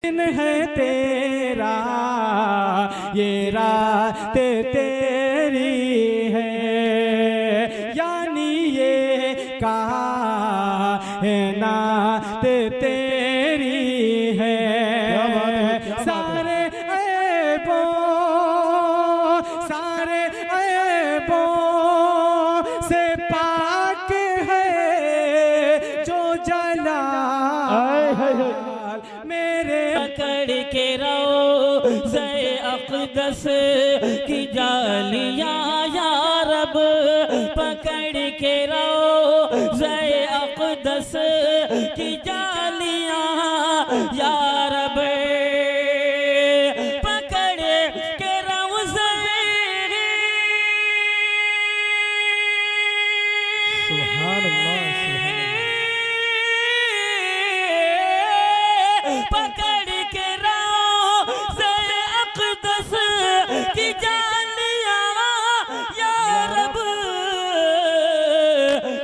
दिन है तेरा, ये रात तेरी है, यानी ये कायनात तेरी है। सारे ऐबों से पाक है जो जलाल मेरे। पकड़ के रोज़े अक़दस की जालियां या रब, पकड़ के रोज़े अक़दस की जालियां या रब, पकड़ के रोज़े। सुभान अल्लाह, पकड़ के रोज़े अक़दस की जालियां या रब,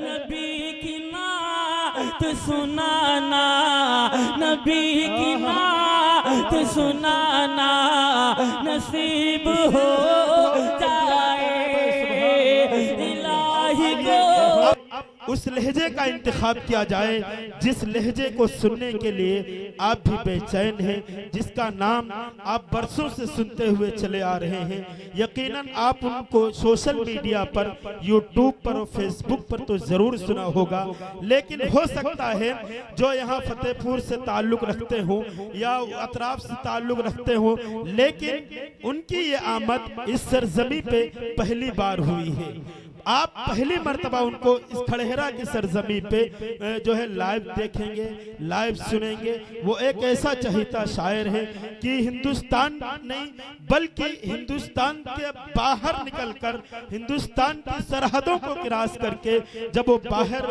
नबी की नात सुनाना, नबी की नात सुनाना नसीब हो जाए इलाही को। उस लहजे का इंतखाब किया जाए जिस लहजे को सुनने के लिए आप भी बेचैन हैं, जिसका नाम आप बरसों से सुनते हुए चले आ रहे हैं। यकीनन आप उनको सोशल मीडिया पर, यूट्यूब पर और फेसबुक पर तो जरूर सुना होगा, लेकिन हो सकता है जो यहाँ फतेहपुर से ताल्लुक रखते हो या अतराफ से ताल्लुक रखते हो, लेकिन उनकी ये आमद इस सरजमी पे पहली बार हुई है। आप पहली मर्तबा उनको इस खड़हरा की सरजमी पे जो है लाइव देखेंगे, लाइव सुनेंगे। वो एक ऐसा चहीता शायर है कि हिंदुस्तान नहीं बल्कि हिंदुस्तान के बाहर निकलकर, हिंदुस्तान की सरहदों को क्रॉस करके जब वो बाहर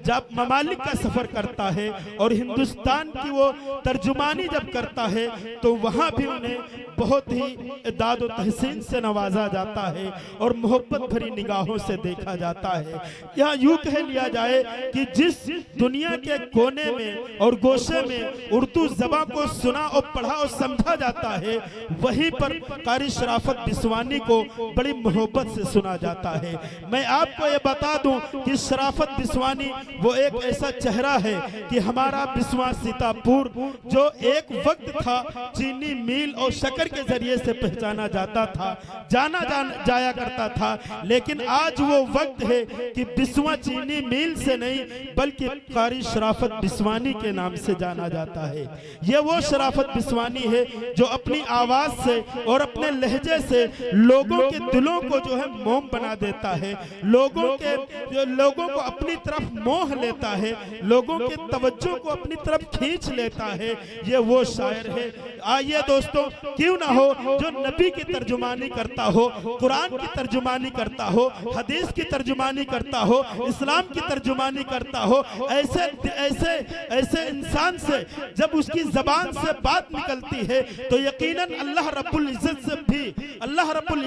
जब ममालिक का सफर करता है और हिंदुस्तान की वो तर्जुमानी जब करता है तो वहाँ भी उन्हें बहुत ही दाद व तहसीन से नवाजा जाता है और मोहब्बत भरी निगाहों से देखा जाता है। यहाँ यूं कह लिया जाए कि जिस दुनिया के कोने में और गोशे में उर्दू ज़बान को सुना और पढ़ा और समझा जाता है, वहीं पर कारी शराफत बिस्वानी को बड़ी मोहब्बत से सुना जाता है। मैं आपको ये बता दूं कि शराफत बिस्वानी वो एक ऐसा चेहरा है कि हमारा बिस्वा सीतापुर जो एक वक्त था चीनी मील और शक्कर के जरिए से पहचाना जाता था, जाया करता था, लेकिन आज वो वक्त है कि बिस्वा चीनी मील से नहीं बल्कि कारी शराफत बिस्वानी के नाम से जाना जाता है। ये वो शराफत बिस्वानी है जो अपनी आवाज से और अपने लहजे से लोगों के दिलों को जो है मोम बना देता है, लोगों को अपनी तरफ मोह लेता है, लोगों के तवज्जो को अपनी तरफ खींच लेता है। ये वो शायर है। आइए दोस्तों, क्यों ना हो जो नबी की तर्जुमानी करता हो, कुरान की तर्जुमानी करता हो, हदीस की तर्जुमानी करता हो, इस्लाम की तर्जुमानी करता हो, ऐसे इंसान से जब उसकी जबान से बात निकलती है तो यकीनन अल्लाह रब्बुल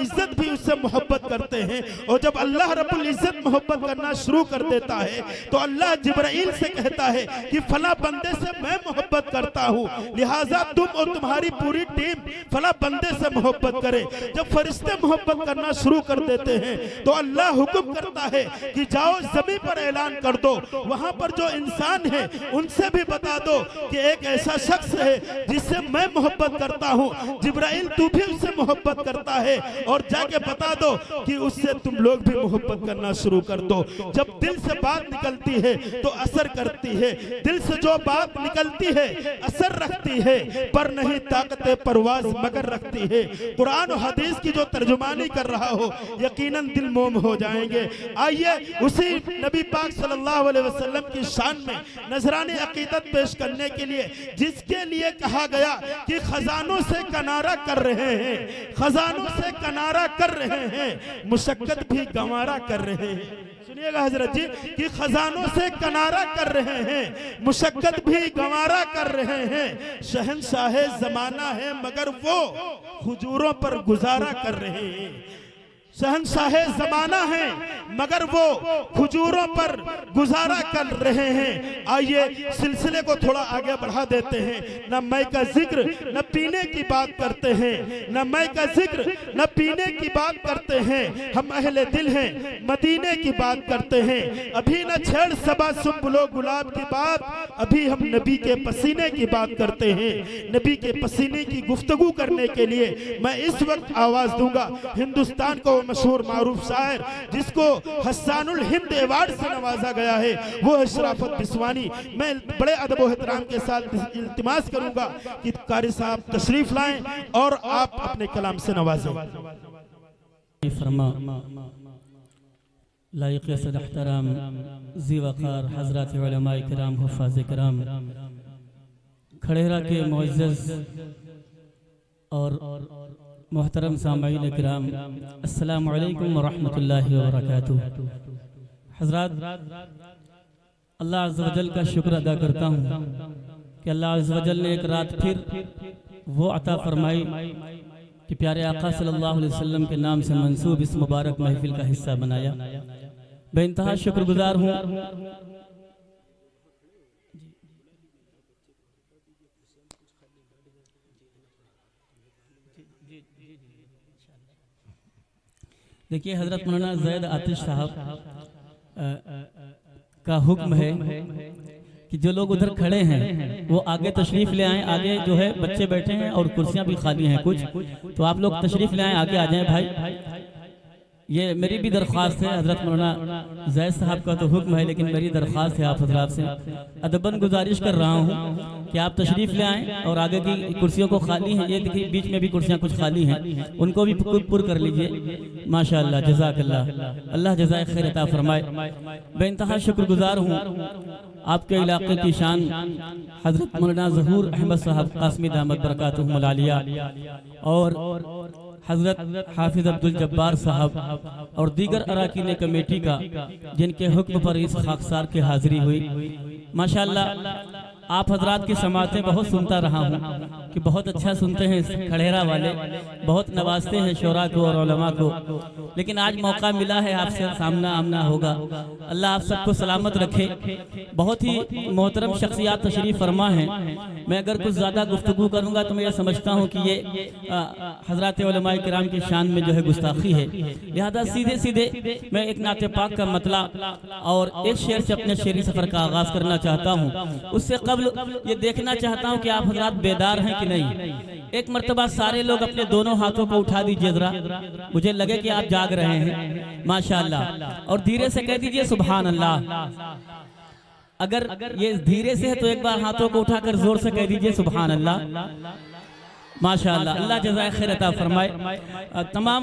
इज्जत भी उससे मोहब्बत करते हैं। और जब अल्लाह रब्बुल इज्जत मोहब्बत करना शुरू कर देता है तो अल्लाह जिब्राइल से कहता है कि फला बंदे से मैं मोहब्बत करता हूँ, लिहाजा तुम और तुम्हारी पूरी टीम फला बंदे से मोहब्बत करे। जब फरिश्ते मोहब्बत करना शुरू कर देते हैं तो अल्लाह हुक्म करता है कि जाओ जमीन पर ऐलान कर दो, वहां पर जो इंसान है उनसे भी बता दो कि एक ऐसा शख्स है जिससे मैं मोहब्बत करता हूं, जिब्राइल तू भी उससे मोहब्बत करता है, और जाके बता दो कि उससे तुम लोग भी मोहब्बत करना शुरू कर दो। जब दिल से बात निकलती है तो असर करती है, दिल से जो बात निकलती है असर रखती है, पर नहीं ताकत परवाज मगर रखती है। कुरान और हदीस की जो तर्जुमानी कर रहा हो यकीनन दिल मोम हो जाएंगे। आइए उसी नबी पाक सल्लल्लाहु अलैहि वसल्लम की शान में नजराने अकीदत पेश करने के लिए, जिसके लिए कहा गया कि खजानों से किनारा कर रहे हैं, खजानों से किनारा कर रहे हैं, मुशक्कत भी गंवारा कर रहे हैं। सुनिएगा हजरत जी कि खजानों से किनारा कर रहे हैं, मुशक्कत भी गंवारा कर रहे हैं, शहंशाहे जमाना है मगर वो हुजूरों पर गुजारा कर रहे हैं। शहंशाहे जमाना है, मगर वो खजूरों पर गुजारा कर रहे हैं। आइए सिलसिले को थोड़ा आगे बढ़ा देते हैं। न मैं का जिक्र न पीने की बात करते हैं, न मैं का जिक्र न पीने की बात करते हैं। हम अहले दिल हैं, मदीने की बात करते हैं। अभी न छेड़ सबा सुम्बुलो गुलाब की बात, अभी हम नबी के पसीने की बात करते हैं। नबी के पसीने की गुफ्तगू करने के लिए मैं इस वक्त आवाज दूंगा हिंदुस्तान को मशहूर मारूफ शायर जिसको हस्सानुल हिंद अवार्ड से नवाजा गया है, वो है शराफत बिस्वानी। मैं बड़े अदब व एहतराम के साथ इल्तिमास करूंगा कि कारी साहब तशरीफ लाएं और आप अपने कलाम से नवाजें। फरमा लायक सद एहतराम ज़ी वक़ार हज़रात उलमाए किराम हुफ़ाज़ किराम खड़ेरा के मुअज़्ज़ज़ और मोहतरम सामईन किराम, अस्सलामु अलैकुम व रहमतुल्लाहि व बरकातुहू। हज़रात, अल्लाह अज़्ज़ व जल का शुक्र अदा करता हूँ कि अल्लाह अज़्ज़ व जल ने एक रात फिर वो अता फरमाई कि प्यारे आका सल्लल्लाहु अलैहि वसल्लम के नाम से मंसूब इस मुबारक महफिल का हिस्सा बनाया। बेइंतहा शुक्रगुजार हूँ। देखिए, हजरत मौलाना ज़ैद आतिश साहब का हुक्म है कि जो लोग उधर खड़े हैं वो आगे तशरीफ ले आएं। आगे जो है बच्चे बैठे हैं और कुर्सियां भी खाली हैं कुछ, तो आप लोग तशरीफ ले आएं, आगे आ जाएं भाई। ये मेरी भी दरख्वास्त है, हजरत मौलाना ज़ैद साहब का तो हुक्म है, लेकिन मेरी दरख्वास्त है आप हजरात से, अदबन गुजारिश कर रहा हूँ कि आप तशरीफ़ ले आएँ और आगे की कुर्सियों को खाली हैं, ये देखिए बीच में भी कुर्सियाँ कुछ खाली हैं, उनको भी पुर कर लीजिए। माशाअल्लाह, जज़ाकल्लाह, अल्लाह जज़ाए खैर अता फरमाए। बेइंतहा शुक्रगुजार हूँ आपके इलाके की शान हजरत मौलाना ज़हूर अहमद साहब कासमी दामद बरकातुहुमुल आलिया और हजरत हाफिज अब्दुल जब्बार साहब और दीगर अराकीन कमेटी का, जिनके हुक्म पर इस खाकसार की हाजिरी हुई। माशाअल्लाह, आप हजरात की समातें बहुत सुनता रहा हूँ कि बहुत अच्छा सुनते हैं खड़ेरा वाले, बहुत नवाजते हैं शोरा को और उलमा को, लेकिन आज मौका मिला है आपसे सामना आमना होगा। अल्लाह आप सबको सलामत रखे। बहुत ही मोहतरम शख्सियात तशरीफ़ फरमा हैं। मैं अगर कुछ ज़्यादा गुफ्तगू करूँगा तो मैं ये समझता हूँ कि ये हजरत उलमाए किराम की शान में जो है गुस्ताखी है, लिहाजा सीधे सीधे मैं एक नाते पाक का मतला और एक शेर से अपने शेरी सफ़र का आगाज़ करना चाहता हूँ। उससे ये देखना चाहता हूं कि आप हजरात बेदार हैं कि नहीं। एक मर्तबा सारे लोग अपने दोनों हाथों को उठा दीजिए जरा, मुझे लगे कि आप जाग रहे हैं माशाअल्लाह, और धीरे से कह दीजिए सुभान अल्लाह। अगर ये धीरे से है तो एक बार हाथों को उठाकर जोर से कह दीजिए सुभान अल्लाह। माशाअल्लाह, अल्लाह जज़ाए खैर अता फरमाए। तमाम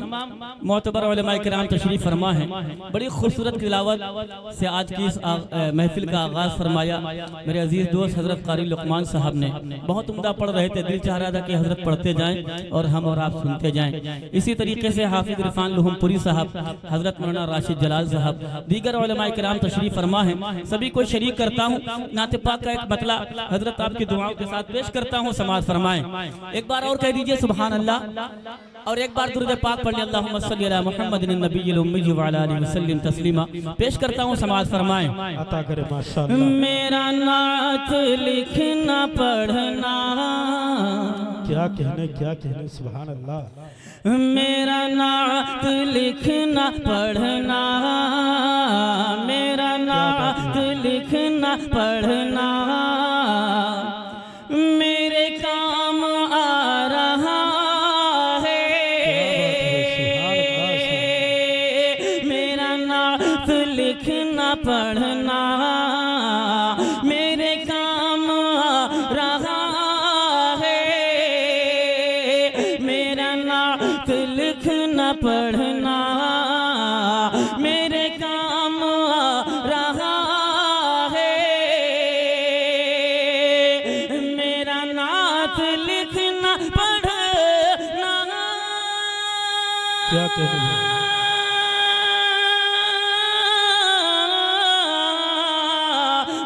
मोतबर उलमाए किराम तशरीफ़ फरमा हैं। बड़ी खूबसूरत तिलावत से आज की इस महफिल का आगाज़ फरमाया मेरे अजीज़ दोस्त हज़रत कारी लुक़मान साहब ने। बहुत उम्दा पढ़ रहे थे, दिल चाह रहा था कि हज़रत पढ़ते जाएँ और हम और आप सुनते जाएँ। इसी तरीके से हाफिज़ इरफान लुहमपुरी साहब, हज़रत मौलाना राशिद जलाल साहब, दीगर उलमाए किराम तशरीफ़ फरमा हैं। सभी को शरीक करता हूँ। नाते पाक का एक मतला हज़रत आपकी दुआओं के साथ पेश करता हूँ, समाअत फरमाएँ। एक बार और कह दीजिए सुभान अल्लाह, और एक बार दुरूद पाक पढ़ लिया अल्लाहुम्मा सल्ली अला मुहम्मदिन नबिय्यिल उम्मी व अला आलिहि वसल्लम तस्लीमा। पेश करता हूं, समाअत फरमाएं। अता करे माशाअल्लाह। मेरा नात लिखना पढ़ना, क्या कहने सुभान अल्लाह। मेरा नात लिखना पढ़ना, मेरा नात लिखना पढ़ना मेरे काम आ रहा है। मेरा नात लिखना पढ़ना मेरे काम आ रहा है। मेरा नात लिखना पढ़ना मेरे काम आ रहा है। मेरा नात लिखना पढ़ना, क्या कहने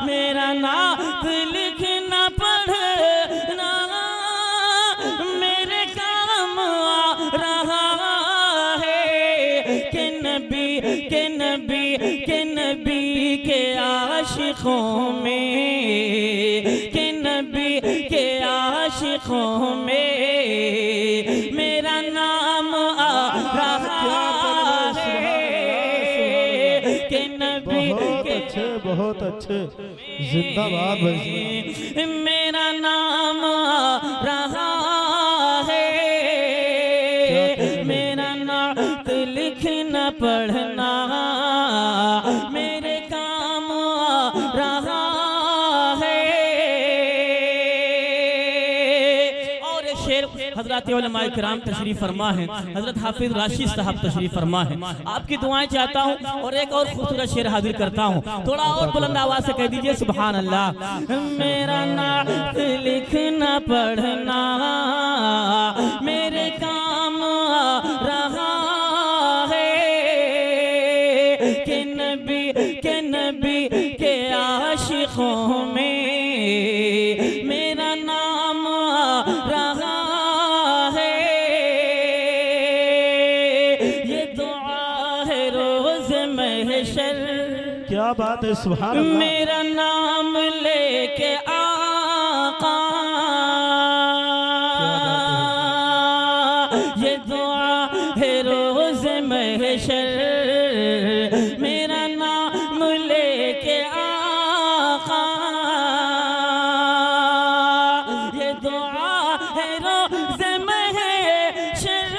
मेरा नात लिखना पढ़ना मेरे काम आ रहा है। नबी के नबी के नबी के आशिकों में, के नबी के आशिकों में मेरा नाम आ रहा है, के नबी बहुत अच्छे जिंदाबाद भाई। मेरा नाम आ रहा है, मेरा नाम लिखना पढ़ना मेरे काम आ रहा है। और शेर हजरत उलमाए किराम तशरीफ फरमा है, हजरत हाफिज राशिद साहब तशरीफ फरमा है। आपकी दुआएं चाहता हूँ और एक और खूबसूरत शेर हाजिर करता हूँ, थोड़ा और बुलंद आवाज से कह दीजिए सुभान अल्लाह। मेरा नाम लिखना पढ़ना मेरे काम आ रहा है, के नबी के आशिकों में मेरा नाम आ रहा है। ये दुआ है रोज महशर, क्या बात है, सुभान अल्लाह। मेरा नाम लेके आका, ये दुआ है रोज महशर, मेरा नाम लेके आका, ये दुआ है रोज महशर।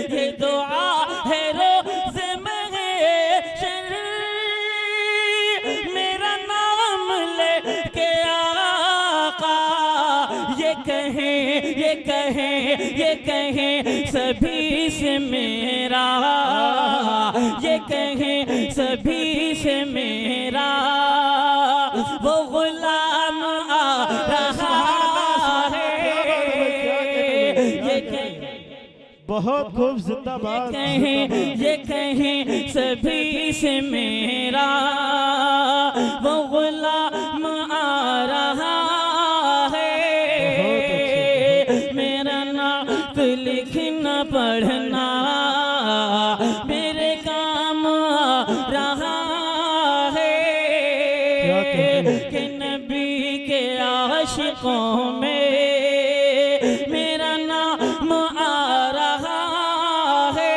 ये दुआ है रोज महशर, मेरा नाम लेके आका, ये कहें सभी से मेरा, ये कहें सभी से मेरा वो गुलाम आ रहा है। ये बहुत खूब जिंदाबाद। ये कहें सभी से मेरा वो गुलाम आ रहा है, मेरा नाम लिखना पढ़ना मेरे काम आ रहा है, कि नबी के आशिकों में मेरा नाम आ रहा है।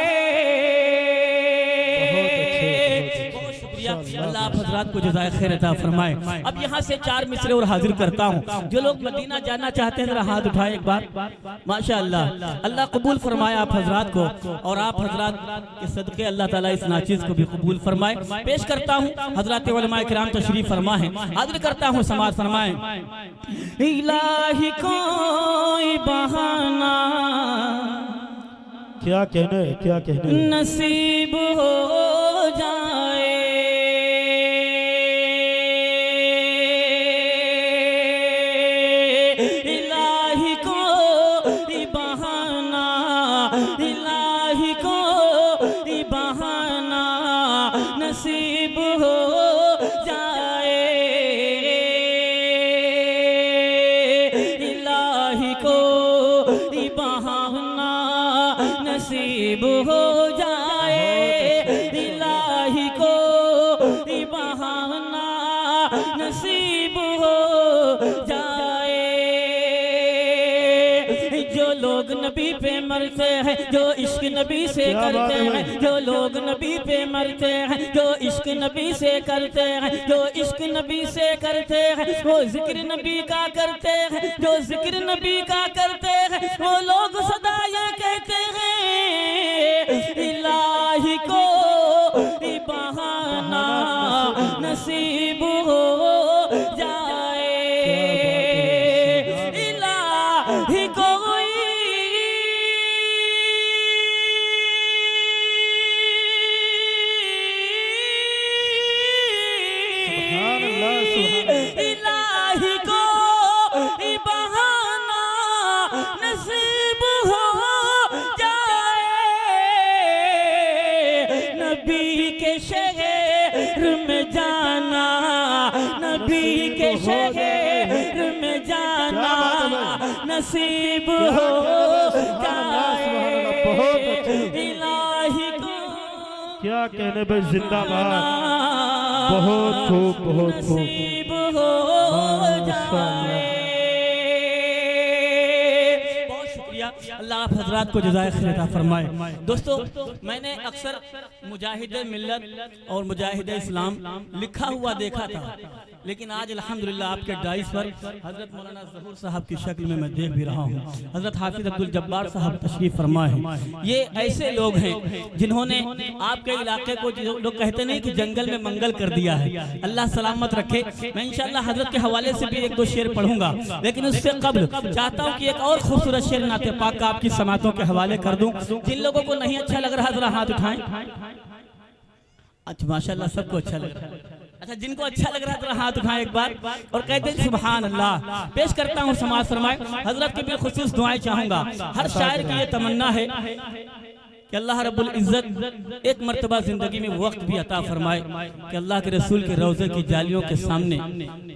बहुत शुक्रिया, अल्लाह आप हजरात को जज़ाए खैर अता फरमाए। अब यहाँ से 4 मिसरे और हाजिर करता हूँ। जो लोग मदीना जाना चाहते हैं जरा हाथ उठाए एक बार। माशाअल्लाह, अल्लाह कबूल फरमाए आप हजरात को, और आप हजरात के सदके अल्लाह ताला इस नाचीज को भी कबूल फरमाए। पेश करता हूँ हजरत उलमाए किराम तशरीफ फरमा है, हाजिर करता हूँ समाज फरमाए। इलाही कोई बहाना क्या कहने, क्या कहने, नसीब हो जाए, इलाही कोई बहाना, इलाही कोई बहाना नसीब हो जाए, इलाही कोई बहाना नसीब हो जाए, इलाही को बहाना नसीब हो जाए। जो लोग नबी पे मरते हैं, जो इश्क नबी से करते हैं, जो लोग नबी पे मरते हैं, जो इश्क नबी से करते हैं, जो इश्क नबी से करते हैं, वो जिक्र नबी का करते हैं, जो जिक्र नबी का करते हैं, वो लोग सदा ये कहते हैं इलाही को बहाना नसीब हो जाए, इलाही कोई इलाही को बहाना नसीब हो जाए। नबी के शहर में जाना, नबी के शहर में जाना नसीब हो जाए। इलाही को क्या कहने भाई, जिंदाबाद, बहुत खूब, बहुत खूब, नसीब हो जाए। बहुत शुक्रिया, अल्लाह आप हजरात को जज़ाए खैर अता फरमाए। दोस्तों, मैंने अक्सर मुजाहिद मिल्लत और मुजाहिद इस्लाम लिखा हुआ देखा था, लेकिन आज अल्हम्दुलिल्लाह आपके डाइस पर हजरत मौलाना ज़हूर साहब की शक्ल में मैं देख भी रहा हूँ। हजरत हाफिज अब्दुल जब्बार साहब तशरीफ फरमा है। ये ऐसे लोग हैं जिन्होंने आपके इलाके को, जो लोग कहते नहीं कि जंगल में मंगल कर दिया है, अल्लाह सलामत रखे। मैं इंशाअल्लाह हजरत के हवाले से भी एक दो शेर पढ़ूंगा, लेकिन उससे कबल चाहता हूँ कि एक और खूबसूरत शेर नाते पाक का आपकी समातों के हवाले कर दूं। जिन लोगों को नहीं अच्छा लग रहा जरा हाथ उठाएं। अच्छा, माशाअल्लाह सबको अच्छा लग रहा है। अच्छा, जिनको अच्छा लग रहा है तो हाथ उठाएं एक बार और कहते हैं सुभान अल्लाह। पेश करता हूँ समाज फरमाए। हजरत की भी खुसूस दुआएं चाहूंगा। हर शायर की ये तमन्ना है कि अल्लाह रब्बुल इज्जत एक मर्तबा जिंदगी में वक्त भी अता फरमाए कि अल्लाह के रसूल के रोज़े की जालियों के सामने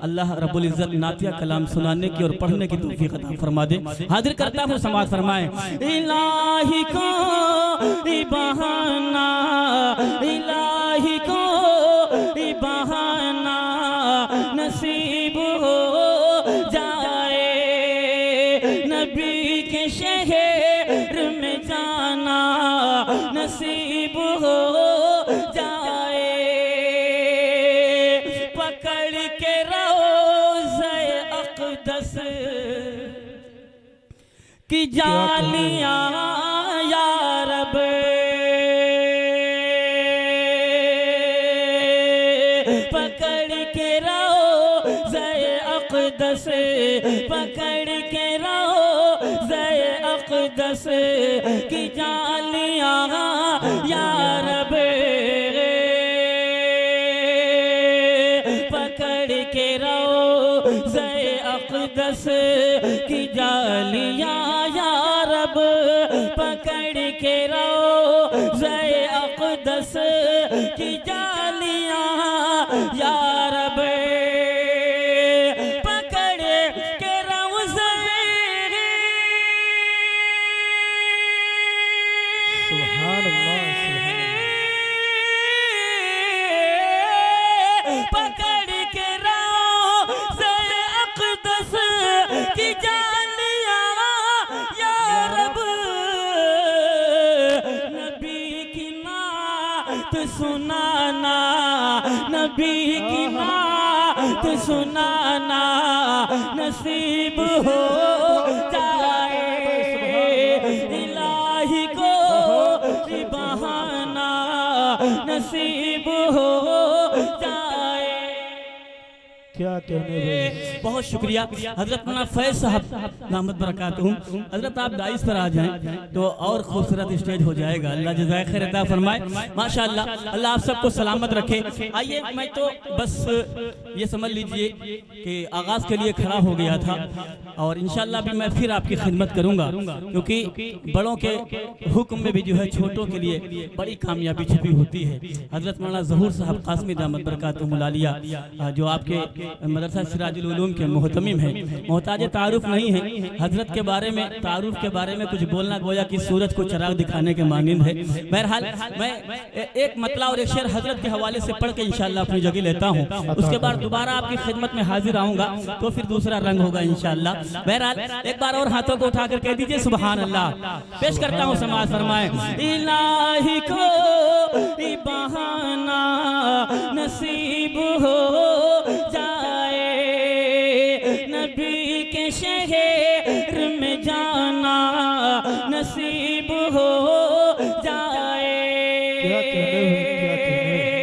अल्लाह रब्बुल इज्जत नातिया कलाम सुनाने की और पढ़ने की तौफीक अता फरमा दे। हाजिर करता हूँ समाज फरमाए। इलाही को बहाना, इलाही को बहाना नसीब हो जाए। नबी के शहर में जाना नसीब हो जाए। पकड़ के रोज़े अक़दस की जालियां या रब, पकड़ के रोज़े अक़दस, पकड़ के रोज़े अक़दस की जालियां या रब, पकड़ के रोज़े अक़दस की जालियां या रब, पकड़ के रोज़े अक़दस की जालियां या रब, पकड़ के रोज़े, सुभान अल्लाह, पकड़ के रोज़े अक़दस की जालियां या रब, नबी की नात सुनाना, नबी की नात सुनाना नसीब हो जाए। इलाही को बहाना नसीब हो जाए। क्या कहने भाई। बहुत शुक्रिया हजरत मौलाना फैज साहब दामद बरकातुहू। हजरत आप दाइस पर आ जाएं तो और खूबसूरत स्टेज हो जाएगा। अल्लाह जज़ाए खैर अता फरमाए। माशाअल्लाह, अल्लाह आप सबको सलामत रखे। आइए, मैं तो बस ये समझ लीजिए कि आगाज़ के लिए खड़ा हो गया था और इंशाअल्लाह भी मैं फिर आपकी खिदमत करूँगा, क्योंकि बड़ों के हुक्म में भी जो है छोटों के लिए बड़ी कामयाबी छुपी होती है। हजरत मौलाना ज़हूर साहब कासमी दामद बरकातुहुल आलिया, जो आपके मदरसा सिराजुल उलूम के मोहतमिम है, मोहताज तारुफ नहीं है। हजरत के बारे में, तारुफ के बारे में कुछ बोलना गोया कि सूरज को चराग दिखाने के मानिंद है। बहरहाल, मैं एक मतला और एक शेर हजरत के हवाले से पढ़ के इंशाअल्लाह अपनी जगह लेता हूँ। उसके बाद दोबारा आपकी खिदमत में हाजिर आऊँगा तो फिर दूसरा रंग होगा इंशाअल्लाह। बहरहाल, एक बार और हाथों को उठाकर कह दीजिए सुभान अल्लाह। पेश करता हूँ समाज फरमाए। इलाही को बहाना नसीब हो जाए, नबी के शहर में जाना नसीब हो जाए। क्या कहने भाई, क्या कहने।